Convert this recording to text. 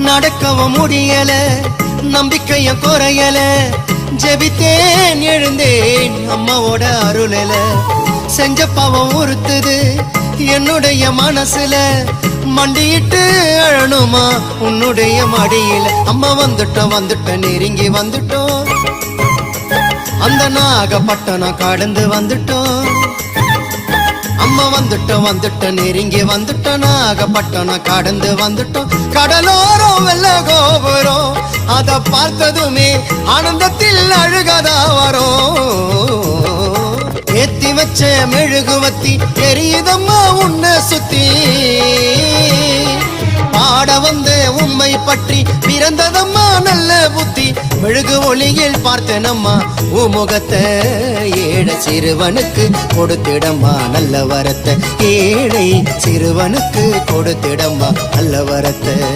நடக்கவும் முடியல, நம்பிக்கைய குறையல, ஜெபித்தேன் எழுந்தேன் அம்மாவோட அருளல. செஞ்ச பாவம் உறுத்துது என்னுடைய மனசுல, மண்டியிட்டு அழணுமா உன்னுடைய மடியில. அம்மா வந்துட்டோம் நெருங்கி வந்துட்டோம், அந்த நாகப்பட்டினம் கடந்து வந்துட்டோம். அம்மா வந்துட்டோம் நெருங்கி வந்துட்டோம், நாகப்பட்டினம் கடந்து வந்துட்டோம். கடலோரம் வெள்ள கோபுரம் அத பார்த்ததுமே ஆனந்தத்தில் அழுகதா வரும். ஏத்தி வச்ச மெழுகுவத்தி எரியுதம்மா உன்னை சுத்தி, பாட வந்த உம்மை பற்றி பிறந்ததம்மா நல்ல புத்தி. மெழுகு ஒளியில் பார்த்தனம்மா உமுகத்தை, ஏழை சிறுவனுக்கு கொடுத்திடம்மா நல்ல வரத்தை. ஏழை சிறுவனுக்கு கொடுத்திடம்மா நல்ல வரத்தை.